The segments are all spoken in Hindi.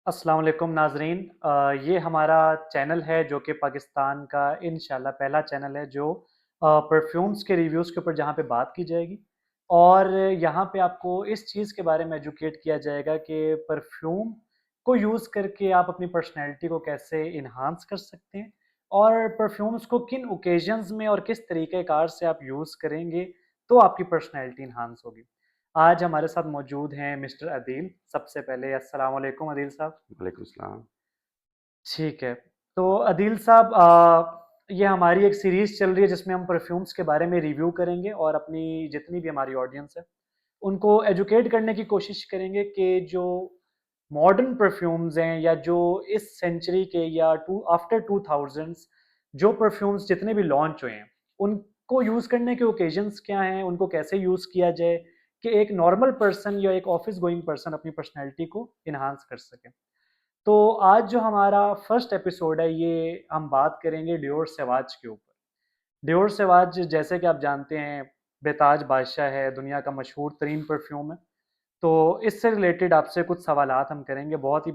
अस्सलाम वालेकुम नाज़रीन। ये हमारा चैनल है जो कि पाकिस्तान का इंशाल्लाह पहला चैनल है जो परफ्यूम्स के रिव्यूज़ के ऊपर जहाँ पे बात की जाएगी और यहाँ पे आपको इस चीज़ के बारे में एजुकेट किया जाएगा कि परफ्यूम को यूज़ करके आप अपनी पर्सनैलिटी को कैसे इन्हांस कर सकते हैं और परफ्यूम्स को किन ओकेजन्स में और किस तरीक़ेकार से आप यूज़ करेंगे तो आपकी पर्सनैलिटी इन्हांस होगी। आज हमारे साथ मौजूद हैं मिस्टर अदील। सबसे पहले अस्सलाम वालेकुम अदील साहब। वालेकुम सलाम। ठीक है। तो अदील साहब ये हमारी एक सीरीज़ चल रही है जिसमें हम परफ्यूम्स के बारे में रिव्यू करेंगे और अपनी जितनी भी हमारी ऑडियंस है, उनको एजुकेट करने की कोशिश करेंगे कि जो मॉडर्न परफ्यूम्स हैं या जो इस सेंचुरी के या टू आफ्टर 2000s जो परफ्यूम्स जितने भी लॉन्च हुए हैं, उनको यूज़ करने के ओकेजन्स क्या हैं, उनको कैसे यूज़ किया जाए कि एक नॉर्मल पर्सन या एक ऑफिस गोइंग पर्सन अपनी पर्सनैलिटी को एनहांस कर सके। तो आज जो हमारा फर्स्ट एपिसोड है ये हम बात करेंगे डियोर सवाज के ऊपर। डियोर सवाज जैसे कि आप जानते हैं बेताज बादशाह है, दुनिया का मशहूर तरीन परफ्यूम है। तो इससे रिलेटेड आपसे कुछ सवालात हम करेंगे बहुत ही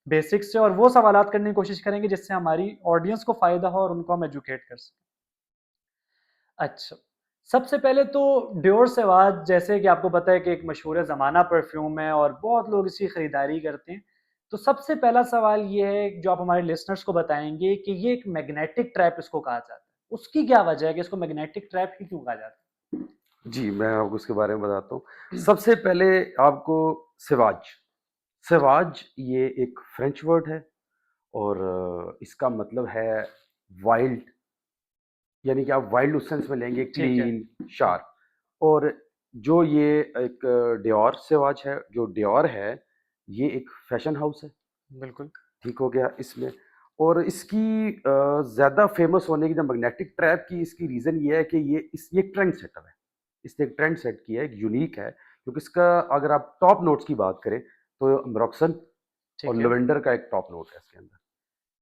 बेसिक से और वो सवालात करने की कोशिश करेंगे जिससे हमारी ऑडियंस को फ़ायदा हो और उनको हम एजुकेट कर सकें। अच्छा, सबसे पहले तो डियोर सवाज जैसे कि आपको पता है कि एक मशहूर ज़माना परफ्यूम है और बहुत लोग इसकी खरीदारी करते हैं। तो सबसे पहला सवाल ये है जो आप हमारे लिसनर्स को बताएँगे कि ये एक मैग्नेटिक ट्रैप इसको कहा जाता है। उसकी क्या वजह है कि इसको मैग्नेटिक ट्रैप ही क्यों कहा जाता जी, मैं आपको उसके बारे में बताता हूँ। सबसे पहले आपको सिवाज, सिवाज ये एक फ्रेंच वर्ड है और इसका मतलब है वाइल्ड, यानी कि आप वाइल्ड उस सेंस में लेंगे ठीक है। Clean, sharp. और जो ये एक डियोर सिवाज है, जो डियोर है, ये एक फैशन हाउस है। बिल्कुल। ठीक हो गया इसमें। और इसकी ज़्यादा फेमस होने की, जो मैग्नेटिक ट्रैप की इसकी रीज़न ये है कि ये एक ट्रेंड सेटर है। इसने एक ट्रेंड सेट किया है, एक यूनिक है, क्योंकि इसका अगर आप टॉप नोट्स की बात करें तो अम्ब्रोक्सन और ठीक है। लेवेंडर का एक टॉप नोट है इसके अंदर।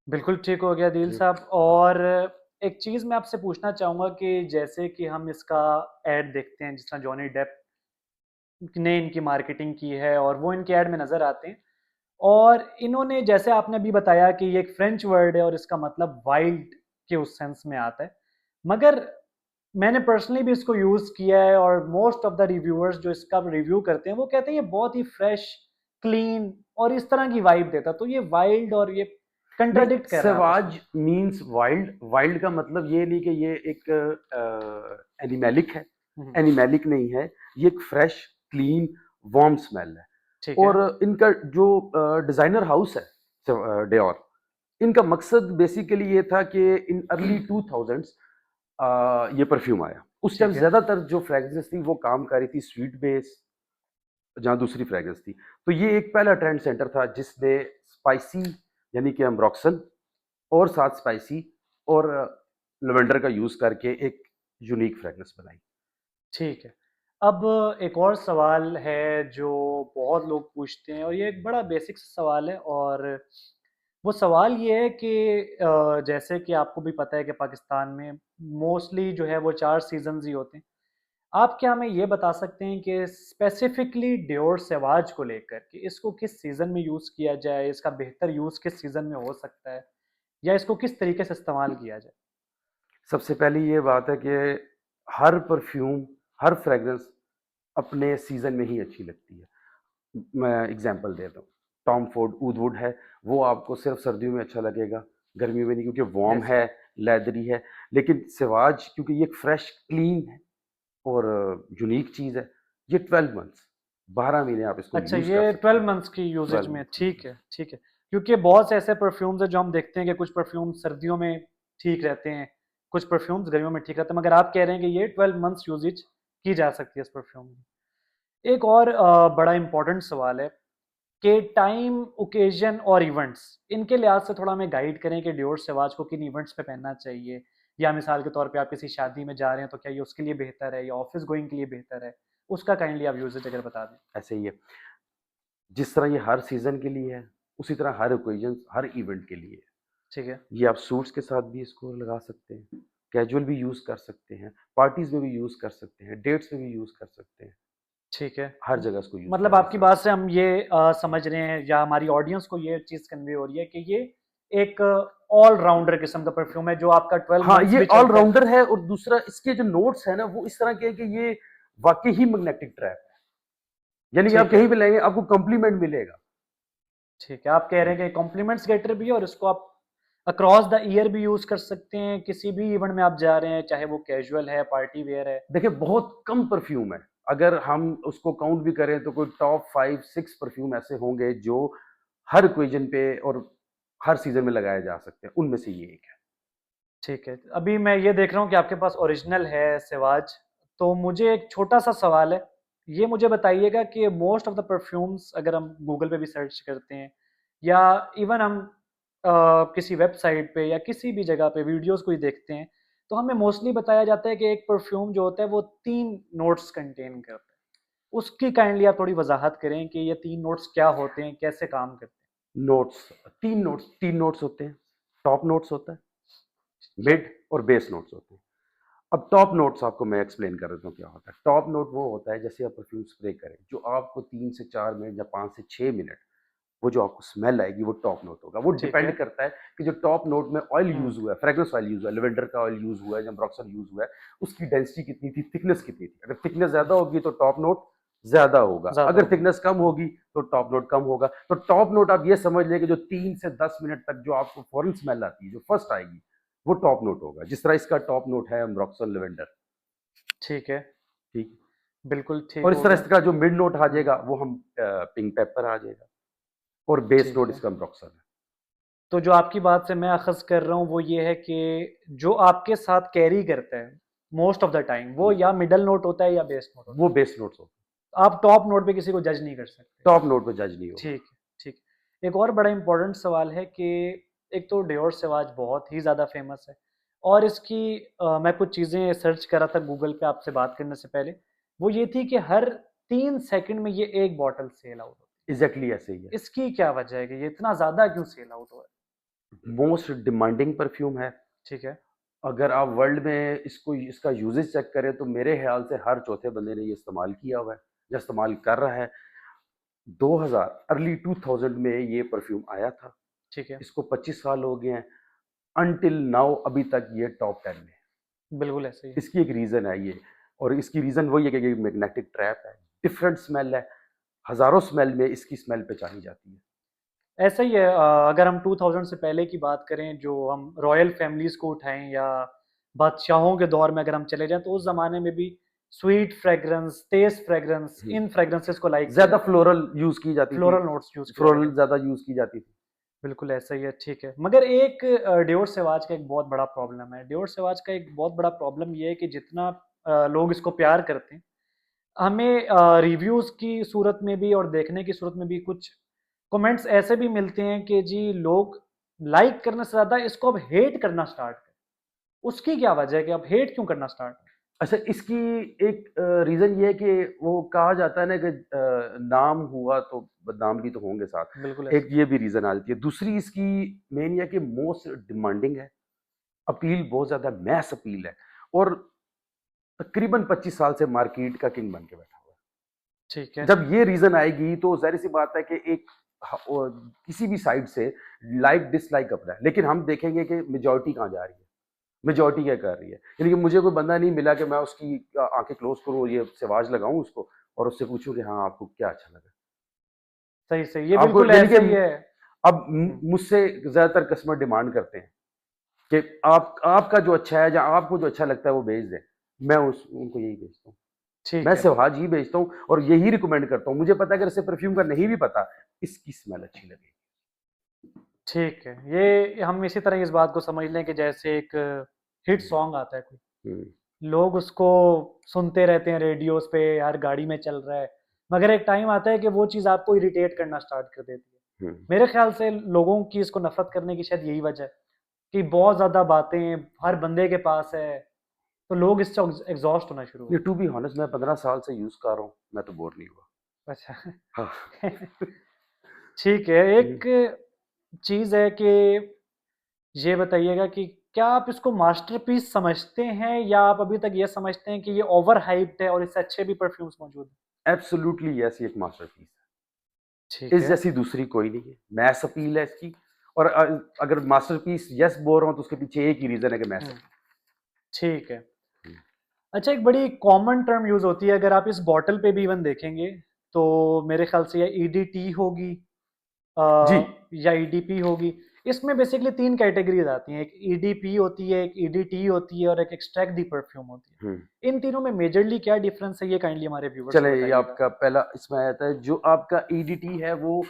बिल्कुल ठीक हो गया दिल जी, साहब। हाँ। और एक चीज़ मैं आपसे पूछना चाहूँगा कि जैसे कि हम इसका एड देखते हैं जिस तरह जॉनी डेप ने इनकी मार्केटिंग की है और वो इनके ऐड में नज़र आते हैं और इन्होंने जैसे आपने अभी बताया कि ये एक फ्रेंच वर्ड है और इसका मतलब वाइल्ड के उस सेंस में आता है। मगर मैंने पर्सनली भी इसको यूज़ किया है और मोस्ट ऑफ द रिव्यूअर्स जो इसका रिव्यू करते हैं वो कहते हैं ये बहुत ही फ्रेश, क्लीन और इस तरह की वाइब देता है। तो ये वाइल्ड और ये नहीं, कंट्राडिक्ट कर रहा है आपस में। सवाज मीन्स वाइल्ड। वाइल्ड का मतलब ये नहीं कि ये एक एनिमेलिक है। हुँ, एनिमेलिक नहीं है, ये एक फ्रेश, क्लीन, वार्म स्मेल है। ठीक है। और इनका जो डिज़ाइनर हाउस है डियोर, इनका मकसद बेसिकली ये था कि इन अर्ली 2000s ये परफ्यूम आया। उस टाइम ठीक है। ज़्यादातर जो फ्रेग्रेंसेस थी वो काम कर रही थी स्वीट बेस, जहाँ दूसरी फ्रेग्रेंस थी। तो ये एक पहला ट्रेंड सेंटर था जिसने स्पाइसी, यानी कि अम्ब्रोक्सन और साथ स्पाइसी और लेवेंडर का यूज़ करके एक यूनिक फ्रेग्रेंस बनाई। ठीक है। अब एक और सवाल है जो बहुत लोग पूछते हैं और ये एक बड़ा बेसिक सवाल है और वो सवाल ये है कि जैसे कि आपको भी पता है कि पाकिस्तान में मोस्टली जो है वो 4 सीज़न्स ही होते हैं। आप क्या हमें ये बता सकते हैं कि स्पेसिफिकली डियोर सवाज को लेकर कि इसको किस सीज़न में यूज़ किया जाए, इसका बेहतर यूज़ किस सीज़न में हो सकता है या इसको किस तरीके से इस्तेमाल किया जाए? सबसे पहली ये बात है कि हर परफ्यूम, हर फ्रेग्रेंस अपने सीज़न में ही अच्छी लगती है। मैं एग्ज़ाम्पल देता हूँ। टॉम फोर्ड ऊद वुड है, वो आपको सिर्फ़ सर्दियों में अच्छा लगेगा, गर्मियों में नहीं, क्योंकि वार्म यस। है, लेदरी है। लेकिन सिवाज क्योंकि ये एक फ्रेश, क्लीन है और यूनिक चीज़ है, ये 12 मंथ्स, 12 महीने आप इसको अच्छा, यूज़ कर ये सकते 12 हैं। मंथ्स की यूसेज 12 में, मंथ्स की ठीक यूज़। है, ठीक है। क्योंकि बहुत से ऐसे परफ्यूम्स हैं जो हम देखते हैं कि कुछ परफ्यूम सर्दियों में ठीक रहते हैं, कुछ परफ्यूम्स गर्मियों में ठीक रहते हैं, मगर आप कह रहे हैं कि ये 12 मंथ्स यूसेज की जा सकती है इस परफ्यूम की। एक और बड़ा इंपॉर्टेंट सवाल है कि टाइम, ओकेजन और इवेंट्स इनके लिहाज से थोड़ा हमें गाइड करें कि डियोर सवाज को किन इवेंट्स पे पहनना चाहिए या मिसाल के तौर पे आप किसी शादी में जा रहे हैं तो क्या ये उसके लिए बेहतर है या ऑफिस गोइंग के लिए बेहतर है? उसका काइंडली आप यूसेज अगर बता दें। ऐसे ही है। जिस तरह ये हर सीज़न के लिए है, उसी तरह हर ओकेजन, हर इवेंट के लिए है। ठीक है। ये आप सूट्स के साथ भी इसको लगा सकते हैं, कैजुअल भी यूज़ कर सकते हैं, पार्टीज़ में भी यूज़ कर सकते हैं, डेट्स में भी यूज़ कर सकते हैं। ठीक है। हर जगह इसको यूज मतलब किया जा आपकी सकता बात से हम ये समझ रहे हैं या हमारी ऑडियंस को ये चीज़ कन्वे हो रही है कि ये एक ऑल राउंडर किस्म का परफ्यूम है जो आपका है। 12 हाँ, मंथ्स ये भी चलता है। ऑलराउंडर है, और दूसरा इसके जो नोट्स है ना वो इस तरह के हैं कि ये वाकई ही मैग्नेटिक ट्रैप है, यानी कि आप ठीक है, कहीं भी लेंगे आपको कॉम्प्लीमेंट मिलेगा। ठीक है। आप कह रहे हैं कि कॉम्प्लीमेंट्स गेटर भी है और इसको आप अक्रॉस द ईयर भी यूज़ कर सकते हैं, किसी भी इवेंट में आप जा रहे हैं, चाहे वो कैजुअल है, पार्टी वियर है। देखिए बहुत कम परफ्यूम है, अगर हम उसको काउंट भी करें तो कोई टॉप 5-6 परफ्यूम ऐसे होंगे जो हर ओकेजन पे और हर सीजन में लगाए जा सकते हैं, उनमें से ये एक है। ठीक है। अभी मैं ये देख रहा हूँ कि आपके पास ओरिजिनल है सिवाज, तो मुझे एक छोटा-सा सवाल है। ये मुझे बताइएगा कि मोस्ट ऑफ द परफ्यूम्स अगर हम गूगल पे भी सर्च करते हैं या इवन हम किसी वेबसाइट पे या किसी भी जगह पे वीडियोज़ कोई देखते हैं, तो हमें मोस्टली बताया जाता है कि एक परफ्यूम जो होता है वो 3 नोट्स कंटेन करता है। उसकी काइंडली आप थोड़ी वज़ाहत करें कि ये 3 नोट्स क्या होते हैं, कैसे काम करते हैं? नोट्स, 3 नोट्स होते हैं। टॉप नोट्स होता है, ठीक है, मिड और बेस नोट्स होते हैं। अब टॉप नोट्स आपको मैं एक्सप्लेन कर देता हूँ क्या होता है। टॉप नोट वो होता है जैसे आप परफ्यूम स्प्रे करें, जो आपको 3 से 4 मिनट या 5 से 6 मिनट वो जो आपको स्मेल आएगी वो टॉप नोट होगा। वो ठीक है। डिपेंड करता है कि जो टॉप नोट में ऑयल हुँ, यूज़ हुआ है, फ्रेग्रेंस ऑयल यूज़ हुआ है, लेवेंडर का ऑयल यूज़ हुआ है, या ब्रॉक्सन यूज़ हुआ है, उसकी डेंसिटी कितनी थी, थिकनेस कितनी थी। अगर थिकनेस ज़्यादा होगी तो टॉप नोट ज़्यादा होगा, ज़्यादा अगर होगा। थिकनेस कम होगी तो टॉप नोट कम होगा। तो टॉप नोट आप ये समझ लें कि जो 3 से 10 मिनट तक जो आपको फ़ौरन स्मेल आती है, जो फर्स्ट आएगी, वो टॉप नोट होगा। जिस तरह इसका टॉप नोट है ब्रॉक्सन लेवेंडर, ठीक है, ठीक। बिल्कुल ठीक और हो इस तरह गया। इसका जो मिड नोट आ हुँ, जाएगा वो हम पिंक पेपर आ जाएगा, और बेस ठीक नोट है। इसका ब्रॉक्सन है। तो जो आपकी बात से मैं अख़ज़ कर रहा हूँ वो ये है कि जो आपके साथ कैरी करता है मोस्ट ऑफ़ द टाइम वो या मिडल नोट होता है या बेस नोट होता वो बेस नोट्स होते हैं। है। आप टॉप नोट पे किसी को जज नहीं कर सकते। टॉप नोट पे जज नहीं होगा। ठीक है, ठीक है। एक और बड़ा इम्पोर्टेंट सवाल है कि एक तो डियोर सवाज बहुत ही ज़्यादा फ़ेमस है और इसकी मैं कुछ चीज़ें सर्च कर रहा था गूगल पे आपसे बात करने से पहले, वो ये थी कि हर 3 सेकंड में ये 1 बॉटल सेल आउट होती एग्ज़ैक्टली ऐसे ही है। है। इसकी क्या वजह है कि ये इतना ज़्यादा क्यों सेल आउट हो रहा है? मोस्ट डिमांडिंग परफ्यूम है। ठीक है, अगर आप वर्ल्ड में इसको इसका यूसेज चेक करें तो मेरे ख़्याल से हर चौथे बंदे ने ये इस्तेमाल किया हुआ है या इस्तेमाल कर रहा है। 2000 अर्ली 2000 में ये परफ्यूम आया था। ठीक है। इसको 25 साल हो गए हैं। अंटिल नाउ अभी तक ये टॉप 10 में है। बिल्कुल ऐसे ही है। इसकी एक रीज़न है ये, और इसकी रीज़न वही है कि ये मैग्नेटिक ट्रैप है। डिफरेंट स्मेल है। हज़ारों स्मेल में इसकी स्मेल पहचानी जाती है। ऐसा ही है अगर हम 2000 से पहले की बात करें जो हम रॉयल फैमिलीज़ को उठाएँ या बादशाहों के दौर में अगर हम चले जाएँ तो उस ज़माने में भी स्वीट फ्रेग्रेंस, तेज़ फ्रेग्रेंस हुँ। इन फ्रेग्रेंसेस को लाइक किया ज़्यादा जाता था। फ्लोरल यूज़ की जाती थी। फ्लोरल नोट्स यूज़ किया जाता फ्लोरल था। ज़्यादा यूज़ की जाती थी। बिल्कुल ऐसा ही है, ठीक है। मगर एक डियोर सवाज का एक बहुत बड़ा प्रॉब्लम है। डियोर सवाज का एक बहुत बड़ा प्रॉब्लम ये है कि जितना लोग इसको प्यार करते हैं, हमें रिव्यूज़ की सूरत में भी और देखने की सूरत में भी कुछ कमेंट्स ऐसे भी मिलते हैं कि जी लोग लाइक करने से ज़्यादा इसको अब हेट करना स्टार्ट कर। उसकी क्या वजह है कि अब हेट क्यों करना स्टार्ट कर? अच्छा, इसकी एक रीज़न ये है कि वो कहा जाता है ना कि नाम हुआ तो बदनाम भी तो होंगे बिल्कुल साथ। एक ऐसे ही। ये भी रीज़न आ जाती है। दूसरी इसकी मेन ये है कि मोस्ट डिमांडिंग है। अपील बहुत ज़्यादा मैस अपील है, और तकरीबन 25 साल से मार्केट का किंग बन के बैठा हुआ ठीक है। है, जब ये रीज़न आएगी तो ज़ाहिर-सी बात है कि एक किसी भी साइड से लाइक डिसलाइक अपना है। लेकिन हम देखेंगे कि मेजॉरिटी कहाँ जा रही है। मेजॉरिटी क्या कर रही है। यानी कि मुझे कोई बंदा नहीं मिला कि मैं उसकी आंखें क्लोज करूँ और ये सिवाज लगाऊं उसको और उससे पूछूं कि हाँ आपको क्या अच्छा लगा। सही, सही। ये आपको बिल्कुल यानी कि ऐसा ही है। अब हुँ, मुझसे ज्यादातर कस्टमर डिमांड करते हैं कि आप आपका जो अच्छा है या आपको जो अच्छा लगता है वो भेज दें। मैं उस उनको यही भेजता हूँ। मैं ठीक है, सिवाज ही भेजता हूँ और यही रिकमेंड करता हूँ। मुझे पता है अगर इसे परफ्यूम का नहीं भी पता, इसकी स्मेल अच्छी लगेगी। ठीक है। ये हम इसी तरह इस बात को समझ लें कि जैसे एक हिट सॉन्ग आता है कोई, हम्म, लोग उसको सुनते रहते हैं रेडियोज़ पे, हर गाड़ी में चल रहा है, मगर एक टाइम आता है कि वो चीज़ आपको इरिटेट करना स्टार्ट कर देती है। हम्म। मेरे ख़्याल से लोगों की इसको नफ़रत करने की शायद यही वजह है कि बहुत ज़्यादा बातें हर बंदे के पास है, तो लोग इससे एग्ज़ॉस्ट होना शुरू हो ये गए। टू बी ऑनेस्ट मैं 15 साल से यूज कर रहा हूँ, मैं तो बोर नहीं हुआ। अच्छा। हाँ। ठीक है, हम्म। एक चीज़ है कि ये बताइएगा कि क्या आप इसको मास्टरपीस समझते हैं या आप अभी तक ये समझते हैं कि ये ओवर हाइप्ड है और इससे अच्छे भी परफ्यूम्स मौजूद हैं? एब्सोल्युटली यस, ये एक मास्टरपीस है। ठीक इस है। जैसी दूसरी कोई नहीं है, मैस अपील है इसकी। और अगर मास्टरपीस यस बोल रहा हूँ तो उसके पीछे एक ही रीजन है कि मैस हुँ, अपील। ठीक है। अच्छा, एक बड़ी कॉमन टर्म यूज़ होती है, अगर आप इस बॉटल पे भी इवन देखेंगे, तो मेरे ख़्याल से या ईडीटी होगी अ, जी। या ईडीपी होगी। इसमें बेसिकली 3 कैटेगरीज़ आती हैं, एक ईडीपी होती है, एक ईडीटी होती है और एक एक्सट्रैक्ट द परफ्यूम होती हम्म है। इन तीनों में मेजरली क्या डिफरेंस है, ये काइंडली हमारे व्यूअर्स को चले, ये बताइएगा। आपका पहला इसमें आ जाता है। जो आपका ईडीटी है वो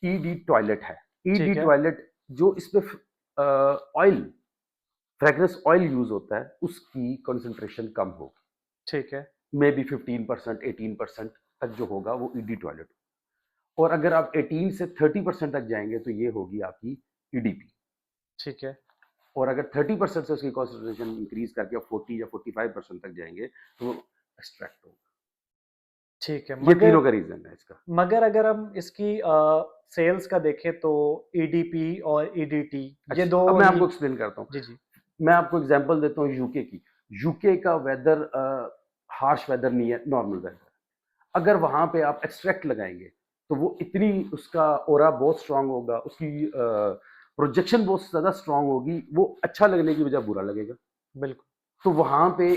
ईडी टॉयलेट है। ईडी ठीक है, टॉयलेट जो इसमें ऑयल, फ्रेग्रेंस ऑयल यूज होता है, उसकी कंसंट्रेशन कम होगी। ठीक है, मे बी 15%, 18% तक जो होगा वो ईडी टॉयलेट। और अगर आप 18 से 30% तक जाएंगे तो ये होगी आपकी ईडीपी। ठीक है, और अगर 30% से उसकी कॉन्सेंट्रेशन इंक्रीज करके आप 40 या 45% तक जाएंगे तो वो एक्सट्रैक्ट होगा। ठीक है। ये मगर तीनों का रीजन है इसका। मगर अगर हम इसकी सेल्स का देखें तो ईडीपी और ईडीटी, ये अच्छा, 2 अब मैं ही। आपको एक्सप्लेन करता हूँ। जी, जी। मैं आपको एग्जांपल देता हूँ यूके की। यूके का वेदर हार्श वेदर नहीं है, नॉर्मल वेदर। अगर वहां पे आप एक्सट्रैक्ट लगाएंगे तो वो इतनी, उसका ओरा बहुत स्ट्रांग होगा, उसकी प्रोजेक्शन बहुत ज्यादा स्ट्रांग होगी, वो अच्छा लगने की बजाय बुरा लगेगा। बिल्कुल, तो वहां पे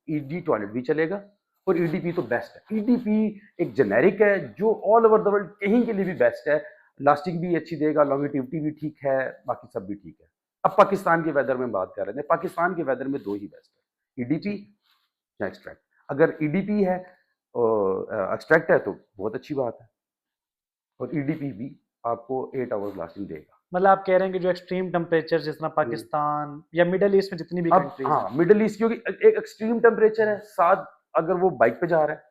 ईडी टॉयलेट भी चलेगा। और ईडीपी तो बेस्ट है। ईडीपी एक जेनेरिक है जो ऑल ओवर द वर्ल्ड कहीं के लिए भी बेस्ट है। लास्टिंग भी अच्छी देगा, लॉन्गिटिविटी भी ठीक है, बाकी सब भी ठीक है। अब पाकिस्तान के वेदर में बात कर रहे थे। पाकिस्तान के वेदर में दो ही बेस्ट है, ईडीपी ठीक। या एक्सट्रैक्ट। अगर ईडीपी है और एक्सट्रैक्ट है तो बहुत अच्छी बात है। और ईडीपी भी आपको 8 आवर्स लास्टिंग देगा। मतलब आप कह रहे हैं कि जो एक्सट्रीम टेम्परेचर जिस तरह हम्म। पाकिस्तान या मिडल ईस्ट में जितनी भी अब कंट्रीज हैं। हाँ, मिडल ईस्ट क्योंकि एक एक्सट्रीम टेम्परेचर है, साथ अगर वो बाइक पे जा रहा है,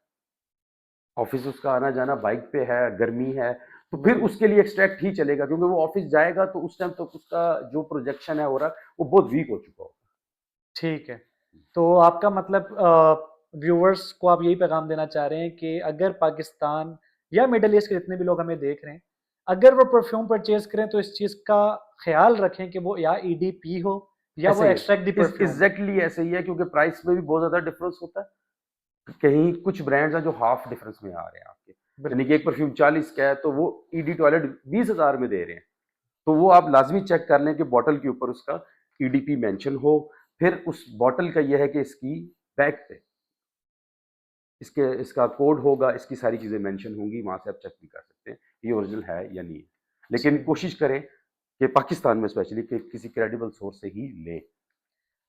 ऑफिस उसका आना जाना बाइक पे है, गर्मी है, तो फिर बिल्कुल, उसके लिए एक्सट्रैक्ट ही चलेगा। क्योंकि वो ऑफिस जाएगा तो उस टाइम तो उसका जो प्रोजेक्शन है हो रहा, वो बहुत वीक हो चुका होगा। ठीक है। तो आपका मतलब व्यूअर्स को आप यही पैगाम देना चाह रहे हैं कि अगर पाकिस्तान या मिडल ईस्ट के जितने भी लोग हमें देख रहे हैं, अगर वो परफ्यूम परचेज करें तो इस चीज़ का ख्याल रखें कि वो या ईडीपी हो या वो ऐसे ही एक्सट्रैक्ट दी है, परफ्यूम हो। एग्जैक्टली ऐसे ही है। क्योंकि प्राइस में भी बहुत ज्यादा डिफरेंस होता है। कहीं कुछ ब्रांड्स हैं जो हाफ डिफरेंस में आ रहे हैं आपके। यानी बिल्कुल, कि एक परफ्यूम 40 का है तो वो ईडी टॉयलेट 20,000 में दे रहे हैं। तो वो आप लाजमी चेक कर लें कि बॉटल के ऊपर उसका ईडीपी मेंशन हो। फिर उस बॉटल का यह है कि इसकी बैक पे इसके इसका कोड होगा, इसकी सारी चीज़ें मेंशन होंगी, वहाँ से आप चेक भी कर सकते हैं ये ओरिजिनल है या नहीं है। लेकिन ठीक है। कोशिश करें कि पाकिस्तान में स्पेशली कि किसी क्रेडिबल सोर्स से ही लें।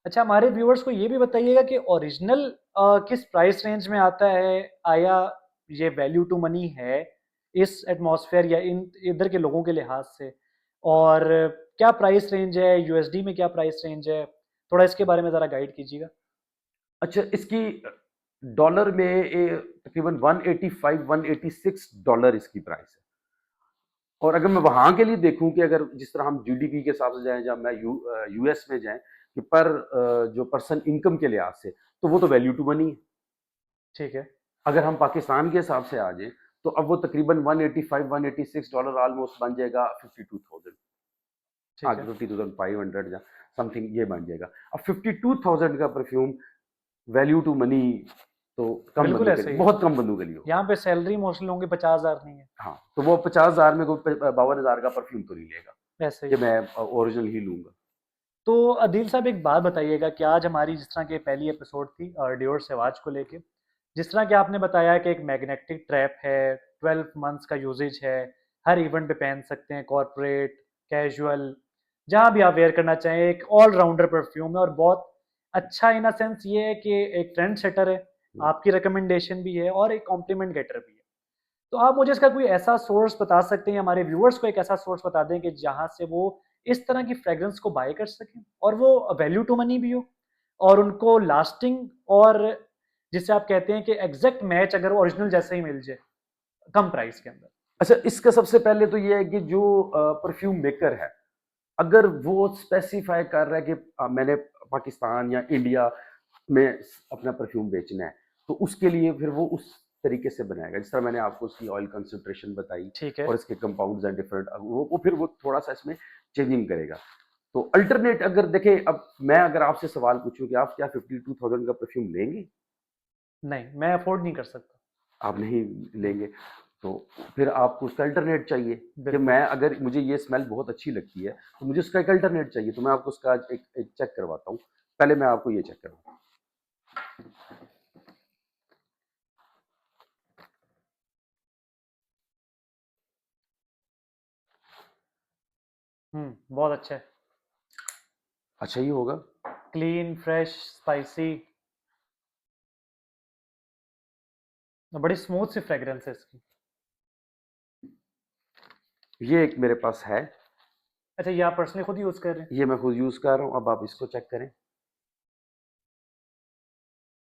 अच्छा, हमारे व्यूअर्स को ये भी बताइएगा कि ओरिजिनल किस प्राइस रेंज में आता है, आया ये वैल्यू टू मनी है इस एटमॉस्फेयर या इन इधर के लोगों के लिहाज से, और क्या प्राइस रेंज है, यूएसडी में क्या प्राइस रेंज है, थोड़ा इसके बारे में ज़रा गाइड कीजिएगा। अच्छा, इसकी डॉलर में तकरीबन 185 $186 इसकी प्राइस है। और अगर मैं वहां के लिए देखूं कि अगर जिस तरह हम जीडीपी के हिसाब से जाएं, जब मैं यूएस में जाएं कि पर जो पर्सन इनकम के लिहाज से, तो वो तो वैल्यू टू मनी है। ठीक है, अगर हम पाकिस्तान के हिसाब से आ जाएं तो अब वो तकरीबन $185 $186 ऑलमोस्ट बन जाएगा 52,000। हाँ, ठीक है। 52,500 या समथिंग ये बन जाएगा। अब 52,000 का परफ्यूम वैल्यू टू मनी तो कम बिल्कुल बंदों के ऐसे लिए, ही है। बहुत कम बंदों के लिए यहाँ होगा। पे सैलरी मोस्टली होंगे 50,000 नहीं है। हाँ, तो वो 50,000 में कोई 52,000 का परफ्यूम तो नहीं लेगा ऐसे कि ही। मैं ओरिजिनल ही लूंगा। तो अदील साहब, एक बात बताइएगा कि आज हमारी जिस तरह की पहली एपिसोड थी डियोर सेवाज को लेके, जिस तरह कि आपने बताया कि एक मैग्नेटिक ट्रैप है, 12 मंथ्स का यूजेज है, हर इवेंट पे पहन सकते हैं, कॉरपोरेट, कैजुअल, जहाँ भी आप वेयर करना चाहें, एक ऑलराउंडर परफ्यूम है और बहुत अच्छा इन अ सेंस ये है कि एक ट्रेंड सेटर है, हम्म। आपकी रिकमेंडेशन भी है और एक कॉम्प्लीमेंट गेटर भी है। तो आप मुझे इसका कोई ऐसा सोर्स बता सकते हैं, हमारे व्यूअर्स को एक ऐसा सोर्स बता दें कि जहां से वो इस तरह की फ्रेग्रेंस को बाय कर सकें और वो वैल्यू टू मनी भी हो और उनको लास्टिंग और जिसे आप कहते हैं कि एग्जैक्ट मैच अगर वो ओरिजिनल जैसे ही मिल जाए कम प्राइस के अंदर। अच्छा, इसका सबसे पहले तो ये है कि जो परफ्यूम मेकर है, अगर वो स्पेसिफाई कर रहा है कि मैंने पाकिस्तान या इंडिया में अपना परफ्यूम बेचना है, तो उसके लिए फिर वो उस तरीके से बनाएगा। जिस तरह मैंने आपको उसकी ऑयल कंसंट्रेशन बताई ठीक है। और इसके कंपाउंड्स एंड डिफरेंट, वो फिर वो थोड़ा सा इसमें चेंजिंग करेगा। तो अल्टरनेट अगर देखें, अब मैं अगर आपसे सवाल पूछूं कि आप क्या 52,000 का परफ्यूम लेंगे? नहीं, मैं अफोर्ड नहीं कर सकता। आप नहीं लेंगे, तो फिर आपको उसका अल्टरनेट चाहिए कि बिल्कुल। मैं, अगर मुझे ये स्मेल बहुत अच्छी लगती है तो मुझे उसका एक अल्टरनेट चाहिए, तो मैं आपको उसका आज एक चेक करवाता हूँ। पहले मैं आपको ये चेक करवाता हूँ। बहुत अच्छा है। अच्छा ही होगा। क्लीन, फ्रेश, स्पाइसी, बड़ी स्मूथ सी फ्रेग्रेंस है इसकी। ये एक मेरे पास है, अच्छा, ये आप पर्सनली खुद यूज कर रहे हैं? ये मैं खुद यूज कर रहा हूँ। अब आप इसको चेक करें।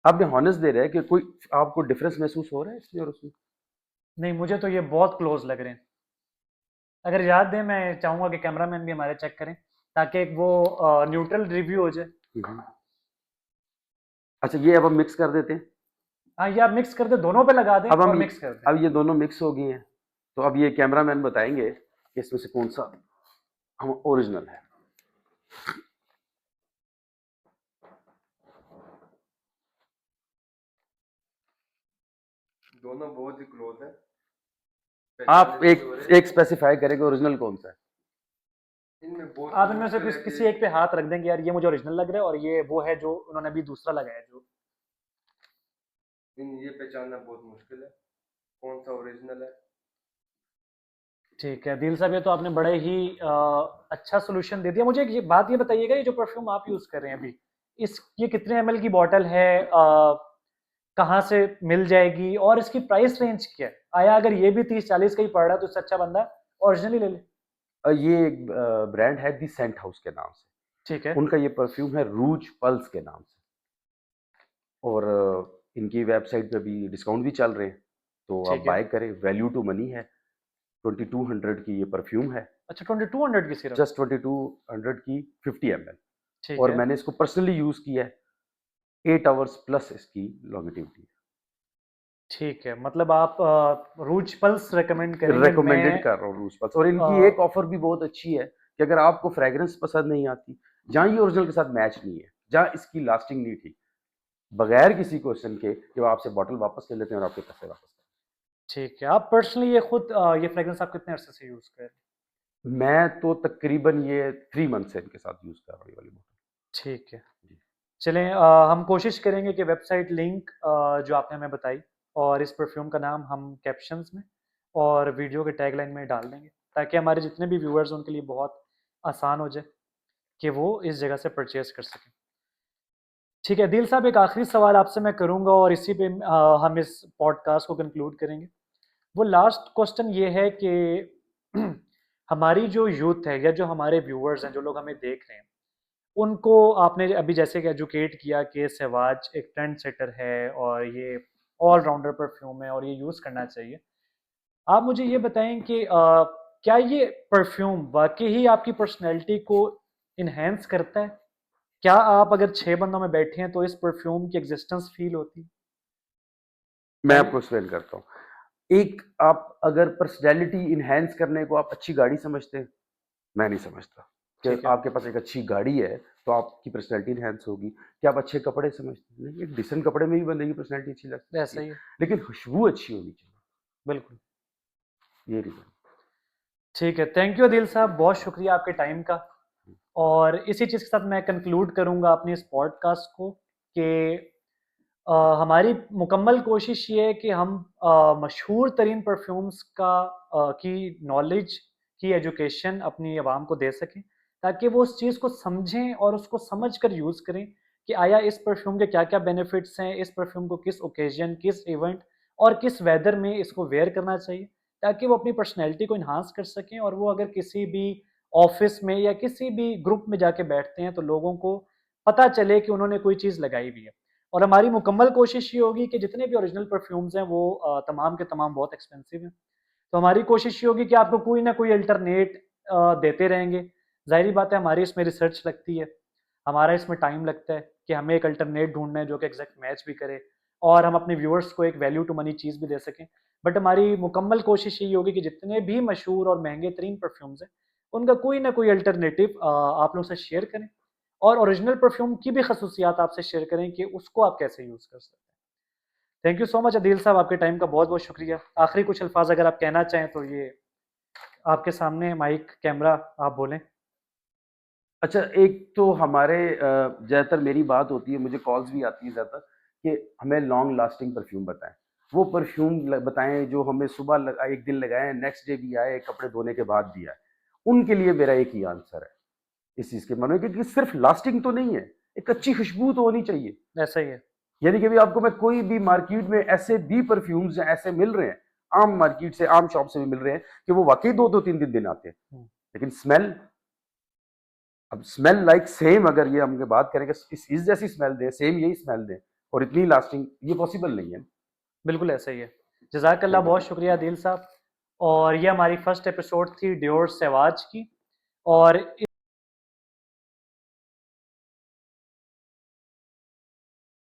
आपने हॉनेस्ट दे रहे हैं कि कोई आपको डिफरेंस महसूस हो रहा है इसमें और उसमें? नहीं, मुझे तो ये बहुत क्लोज लग रहे हैं। अगर याद दें, मैं चाहूंगा कि कैमरामैन भी हमारे चेक करें, ताकि एक वो न्यूट्रल रिव्यू हो जाए। हम्म। अच्छा, ये अब हम मिक्स कर देते हैं। हाँ, ये आप मिक्स कर दे, दोनों पे लगा दें अब और हम मिक्स कर दें। अब ये दोनों मिक्स हो गई हैं, तो अब ये कैमरामैन बताएंगे कि इसमें से कौन सा हम ओरिजिनल है। दोनों बहुत ही क्लोज है, आप पहचानने एक नहीं हो रहे। एक स्पेसिफाई करेंगे ओरिजिनल कौन सा है। इनमें बहुत आप इनमें से मुश्किल है कि किसी एक पे हाथ रख देंगे, यार ये मुझे ओरिजिनल लग रहा है, और ये वो है जो उन्होंने अभी दूसरा लगाया है जो। ये पहचानना बहुत मुश्किल है कौन सा ओरिजिनल है। ठीक है दिल साहब, ये तो आपने बड़े ही अच्छा सोल्यूशन दे दिया मुझे। एक ये बात ये बताइएगा, ये जो परफ्यूम आप यूज कर रहे हैं अभी, इस ये कितने एमएल की बॉटल है, कहाँ से मिल जाएगी, और इसकी प्राइस रेंज क्या है? आया अगर ये भी 30-40 का ही पड़ रहा है तो इससे अच्छा बंदा ओरिजिनल ही ले ले। ये एक ब्रांड है दी सेंट हाउस के नाम से। ठीक है। उनका ये परफ्यूम है रूज पल्स के नाम से, और इनकी वेबसाइट पे भी डिस्काउंट भी चल रहे हैं, तो आप ठीक है। बाय करें, वैल्यू टू मनी है। 2200 की ये परफ्यूम है, अच्छा, 2200 की सिर्फ? जस्ट 2200 की 50 ml। ठीक और है। मैंने इसको पर्सनली यूज किया है, 8 आवर्स प्लस इसकी लॉन्गिटिविटी ठीक है, मतलब आप रूज पल्स रेकमेंड है। करेंगे? रिकमेंडेड मैं कर रहा हूँ रूज पल्स। और अ, इनकी एक ऑफर भी बहुत अच्छी है कि अगर आपको फ्रेग्रेंस पसंद नहीं आती, जहाँ ये ओरिजिनल के साथ मैच नहीं है, जहाँ इसकी लास्टिंग नहीं थी, बगैर किसी क्वेश्चन के कि वो आपसे बॉटल वापस ले लेते हैं और आपके पैसे वापस कर ठीक है, आप पर्सनली ये खुद ये फ्रेग्रेंस आप कितने अरसे से यूज कर रहे हैं? देते हैं। मैं तो तकरीबन ये 3 मंथ से इनके साथ यूज कर रहा हूँ ये वाली ठीक है। बॉटल। चलें, हम कोशिश करेंगे कि वेबसाइट लिंक जो आपने हमें बताई, और इस परफ्यूम का नाम हम कैप्शंस में और वीडियो के टैगलाइन में डाल देंगे, ताकि हमारे जितने भी व्यूअर्स हैं उनके लिए बहुत आसान हो जाए कि वो इस जगह से परचेज कर सकें। ठीक है दिल साहब, एक आखिरी सवाल आपसे मैं करूंगा और इसी पे हम इस पॉडकास्ट को कंक्लूड करेंगे। वो लास्ट क्वेश्चन ये है कि हमारी जो यूथ है, या जो हमारे व्यूअर्स हैं, जो लोग हमें देख रहे हैं, उनको आपने अभी जैसे कि एजुकेट किया कि सवाज एक ट्रेंड सेटर है और ये ऑलराउंडर परफ्यूम है और ये यूज़ करना चाहिए। आप मुझे ये बताएं कि क्या ये परफ्यूम वाकई ही आपकी पर्सनैलिटी को इन्हेंस करता है? क्या आप अगर 6 बंदों में बैठे हैं तो इस परफ्यूम की एग्जिस्टेंस फील होती है? मैं टाइम। आपको एक्सप्लेन करता हूँ। एक, आप अगर पर्सनैलिटी इनहेंस करने को आप अच्छी गाड़ी समझते हैं, मैं नहीं समझता कि ठीक है। आपके पास एक अच्छी गाड़ी है तो आपकी पर्सनैलिटी इनहेंस होगी। क्या आप अच्छे कपड़े समझते हैं? नहीं, एक डिसेंट कपड़े में भी बंदे की पर्सनैलिटी अच्छी लग सकती ऐसा है, ही है। लेकिन खुशबू अच्छी होनी चाहिए। बिल्कुल। ये रीजन। ठीक है, थैंक यू दिल साहब, बहुत शुक्रिया आपके टाइम का। और इसी चीज़ के साथ मैं कंक्लूड करूंगा अपनी इस पॉडकास्ट को कि हमारी मुकम्मल कोशिश ये है कि हम मशहूर तरीन परफ्यूम्स की नॉलेज की एजुकेशन अपनी आवाम को दे सकें, ताकि वो उस चीज़ को समझें और उसको समझ कर यूज़ करें कि आया इस परफ्यूम के क्या क्या बेनिफिट्स हैं, इस परफ्यूम को किस ओकेजन, किस इवेंट और किस वेदर में इसको वेयर करना चाहिए, ताकि वो अपनी पर्सनैलिटी को इन्हांस कर सकें, और वो अगर किसी भी ऑफिस में या किसी भी ग्रुप में जाके बैठते हैं तो लोगों को पता चले कि उन्होंने कोई चीज़ लगाई हुई है। और हमारी मुकम्मल कोशिश ये होगी कि जितने भी ओरिजिनल परफ्यूम्स हैं वो तमाम के तमाम बहुत एक्सपेंसिव हैं, तो हमारी कोशिश ये होगी कि आपको कोई ना कोई अल्टरनेट देते रहेंगे। ज़ाहिर बात है, हमारी इसमें रिसर्च लगती है, हमारा इसमें टाइम लगता है कि हमें एक अल्टरनेट ढूंढना है जो कि एग्जैक्ट मैच भी करे, और हम अपने व्यूअर्स को एक वैल्यू टू मनी चीज़ भी दे सकें। बट हमारी मुकम्मल कोशिश यही होगी कि जितने भी मशहूर और महंगे तरीन परफ्यूम्स हैं, उनका कोई ना कोई अल्टरनेटिव आप लोग से शेयर करें, और ओरिजिनल परफ्यूम की भी खसूसियात आपसे शेयर करें कि उसको आप कैसे यूज़ कर सकते हैं। Thank you so much Adeel साहब, आपके टाइम का बहुत बहुत शुक्रिया। आखिरी कुछ अल्फाज अगर आप कहना चाहें तो ये आपके सामने माइक कैमरा, आप बोलें। अच्छा, एक तो हमारे ज़्यादातर मेरी बात होती है, मुझे कॉल्स भी आती हैं ज़्यादातर कि हमें लॉन्ग लास्टिंग परफ्यूम बताएं। वो परफ्यूम बताएं जो हमें सुबह एक दिन लगाएं, नेक्स्ट डे भी आए, कपड़े धोने के बाद भी आए। उनके लिए मेरा एक ही आंसर है इस चीज़ के मन में, क्योंकि सिर्फ लास्टिंग तो नहीं है, एक अच्छी खुशबू तो होनी चाहिए। ऐसा ही है। यानी कि भी आपको मैं कोई भी मार्केट में ऐसे भी परफ्यूम्स ऐसे मिल रहे हैं, आम मार्केट से, आम शॉप से भी मिल रहे हैं कि वो वाकई 2-2 3 दिन आते हैं, लेकिन स्मेल, अब स्मेल लाइक सेम, अगर ये हम बात करें कि इस जैसी स्मेल दें, सेम यही स्मेल दें और इतनी लास्टिंग, ये पॉसिबल नहीं है। बिल्कुल ऐसा ही है। जज़ाकल्लाह, थैंक यू। बहुत शुक्रिया अदील साहब। और ये हमारी फर्स्ट एपिसोड थी डियोर सेवाज की, और